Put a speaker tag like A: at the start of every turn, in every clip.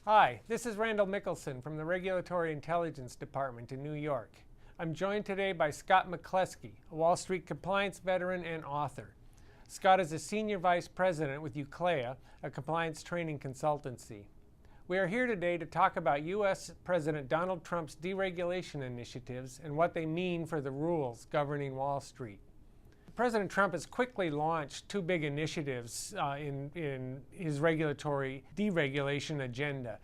A: Hi, this is Randall Mickelson from the Regulatory Intelligence Department in New York. I'm joined today by Scott McCleskey, a Wall Street compliance veteran and author. Scott is a senior vice president with UCLEA, a compliance training consultancy. We are here today to talk about U.S. President Donald Trump's deregulation initiatives and what they mean for the rules governing Wall Street. President Trump has quickly launched two big initiatives in his regulatory deregulation agenda.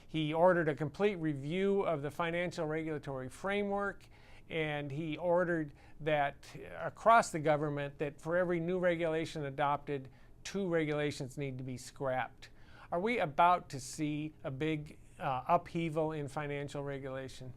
A: He ordered a complete review of the financial regulatory framework, and he ordered that across the government that for every new regulation adopted, two regulations need to be scrapped. Are we about to see a big upheaval in financial regulation?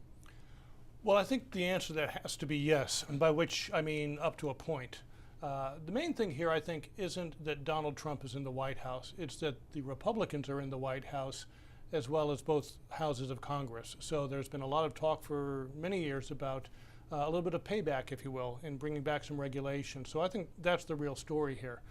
B: Well, I think the answer to that has to be yes, and by which I mean up to a point. The main thing here, I think, isn't that Donald Trump is in the White House. It's that the Republicans are in the White House as well as both houses of Congress. So there's been a lot of talk for many years about a little bit of payback, if you will, in bringing back some regulation. So I think that's the real story here.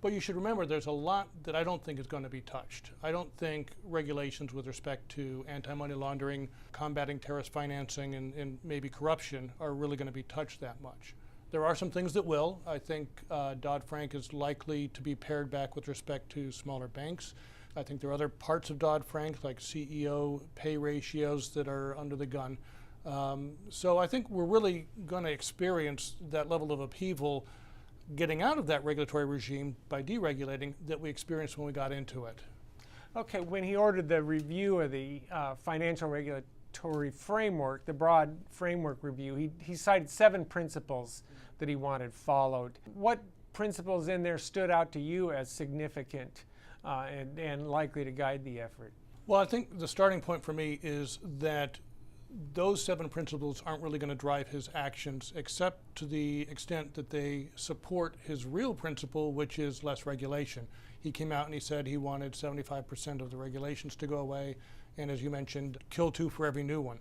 B: But you should remember there's a lot that I don't think is going to be touched. I don't think regulations with respect to anti-money laundering, combating terrorist financing, and maybe corruption are really going to be touched that much. There are some things that will. I think Dodd-Frank is likely to be pared back with respect to smaller banks. I think there are other parts of Dodd-Frank, like CEO pay ratios, that are under the gun. So I think we're really going to experience that level of upheaval getting out of that regulatory regime by deregulating that we experienced when we got into it.
A: Okay, when he ordered the review of the financial regulatory framework, the broad framework review, he cited 7 principles that he wanted followed. What principles in there stood out to you as significant and likely to guide the effort?
B: Well, I think the starting point for me is that those 7 principles aren't really going to drive his actions except to the extent that they support his real principle, which is less regulation. He came out and he said he wanted 75% of the regulations to go away, and as you mentioned, kill 2 for every new one.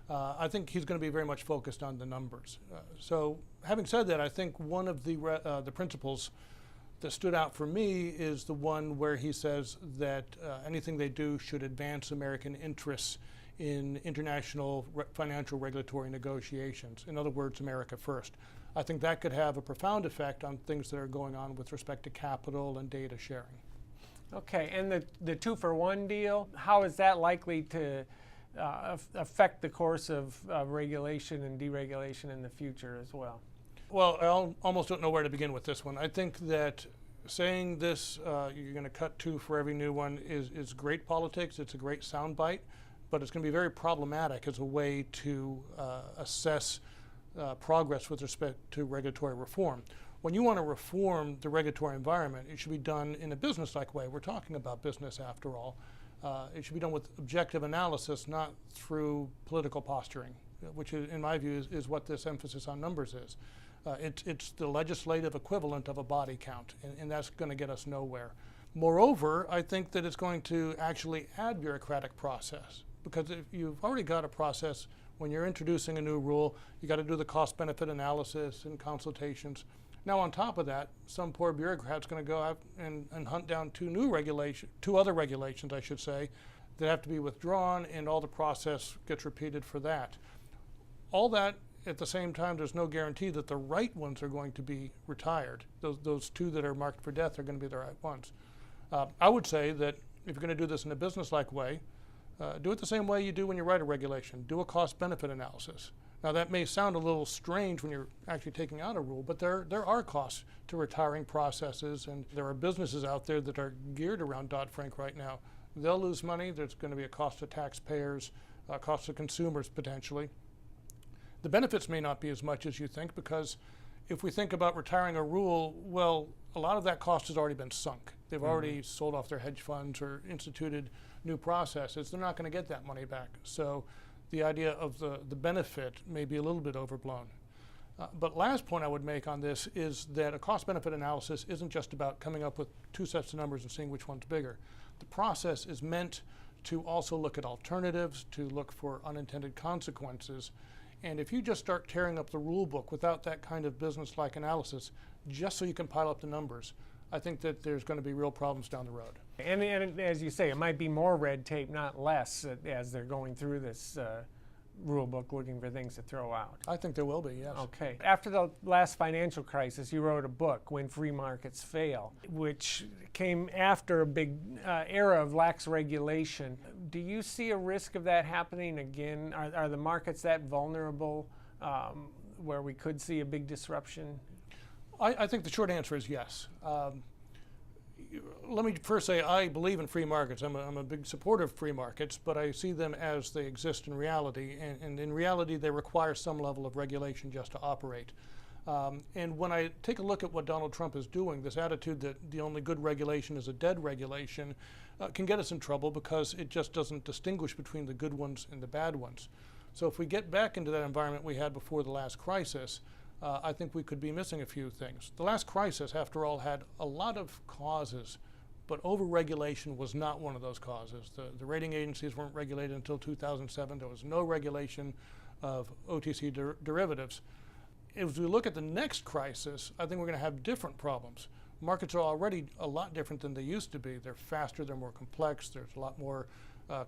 B: I think he's going to be very much focused on the numbers. So having said that, I think one of the principles that stood out for me is the one where he says that anything they do should advance American interests in international financial regulatory negotiations. In other words, America first. I think that could have a profound effect on things that are going on with respect to capital and data sharing.
A: Okay, and the 2-for-1 deal, how is that likely to affect the course of regulation and deregulation in the future as well?
B: Well, I almost don't know where to begin with this one. I think that saying this, you're going to cut 2 for every new one, is great politics. It's a great soundbite, but it's going to be very problematic as a way to assess progress with respect to regulatory reform. When you want to reform the regulatory environment, it should be done in a business-like way. We're talking about business after all. It should be done with objective analysis, not through political posturing, which in my view is what this emphasis on numbers is. It's the legislative equivalent of a body count, and that's going to get us nowhere. Moreover, I think that it's going to actually add bureaucratic process, because if you've already got a process, when you're introducing a new rule, you got to do the cost-benefit analysis and consultations. Now, on top of that, some poor bureaucrat's going to go out and hunt down 2 other regulations, I should say, that have to be withdrawn, and all the process gets repeated for that. All that at the same time, there's no guarantee that the right ones are going to be retired. Those 2 that are marked for death are going to be the right ones. I would say that if you're going to do this in a business-like way, do it the same way you do when you write a regulation. Do a cost-benefit analysis. Now, that may sound a little strange when you're actually taking out a rule, but there are costs to retiring processes, and there are businesses out there that are geared around Dodd-Frank right now. They'll lose money. There's going to be a cost to taxpayers, a cost to consumers potentially. The benefits may not be as much as you think, because if we think about retiring a rule, well, a lot of that cost has already been sunk. They've already sold off their hedge funds or instituted new processes. They're not going to get that money back. So the idea of the benefit may be a little bit overblown. But last point I would make on this is that a cost-benefit analysis isn't just about coming up with 2 sets of numbers and seeing which one's bigger. The process is meant to also look at alternatives, to look for unintended consequences. And if you just start tearing up the rule book without that kind of business-like analysis, just so you can pile up the numbers, I think that there's going to be real problems down the road.
A: And as you say, it might be more red tape, not less, as they're going through this rule book looking for things to throw out.
B: I think there will be, yes.
A: Okay. After the last financial crisis, you wrote a book, When Free Markets Fail, which came after a big era of lax regulation. Do you see a risk of that happening again? Are the markets that vulnerable where we could see a big disruption?
B: I think the short answer is yes. Let me first say I believe in free markets. I'm a big supporter of free markets, but I see them as they exist in reality, and in reality they require some level of regulation just to operate. And when I take a look at what Donald Trump is doing, this attitude that the only good regulation is a dead regulation can get us in trouble because it just doesn't distinguish between the good ones and the bad ones. So if we get back into that environment we had before the last crisis, I think we could be missing a few things. The last crisis, after all, had a lot of causes, but over-regulation was not one of those causes. The rating agencies weren't regulated until 2007. There was no regulation of OTC derivatives. As we look at the next crisis, I think we're going to have different problems. Markets are already a lot different than they used to be. They're faster, they're more complex, there's a lot more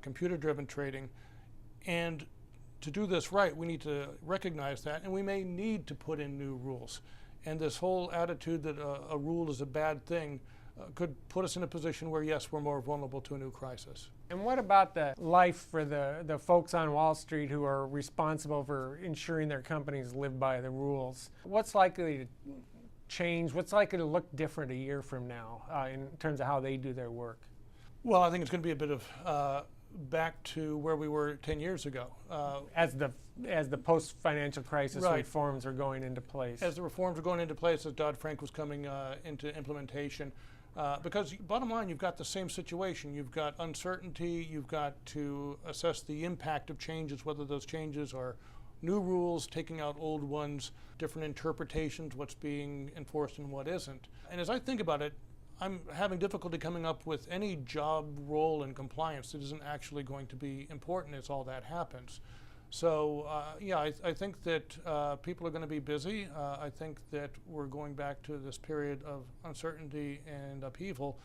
B: computer-driven trading. And to do this right, we need to recognize that, and we may need to put in new rules. And this whole attitude that a rule is a bad thing could put us in a position where, yes, we're more vulnerable to a new crisis.
A: And what about the life for the folks on Wall Street who are responsible for ensuring their companies live by the rules? What's likely to change? What's likely to look different a year from now in terms of how they do their work?
B: Well, I think it's going to be a bit of back to where we were 10 years ago.
A: As the post-financial crisis
B: Right.
A: reforms are going into place.
B: As the reforms are going into place, as Dodd-Frank was coming into implementation. Because bottom line, you've got the same situation. You've got uncertainty, you've got to assess the impact of changes, whether those changes are new rules, taking out old ones, different interpretations, what's being enforced and what isn't. And as I think about it, I'm having difficulty coming up with any job role in compliance that isn't actually going to be important as all that happens. So yeah, I think that people are going to be busy. I think that we're going back to this period of uncertainty and upheaval.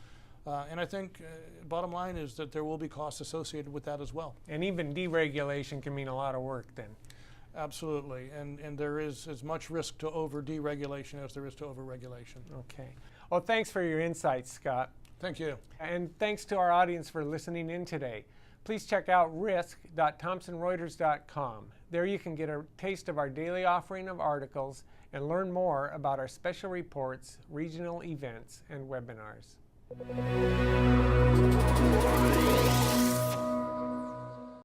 B: And I think bottom line is that there will be costs associated with that as well.
A: And even deregulation can mean a lot of work then.
B: Absolutely, and there is as much risk to over-deregulation as there is to over-regulation.
A: Okay. Well, thanks for your insights, Scott.
B: Thank you.
A: And thanks to our audience for listening in today. Please check out risk.thomsonreuters.com. There you can get a taste of our daily offering of articles and learn more about our special reports, regional events, and webinars.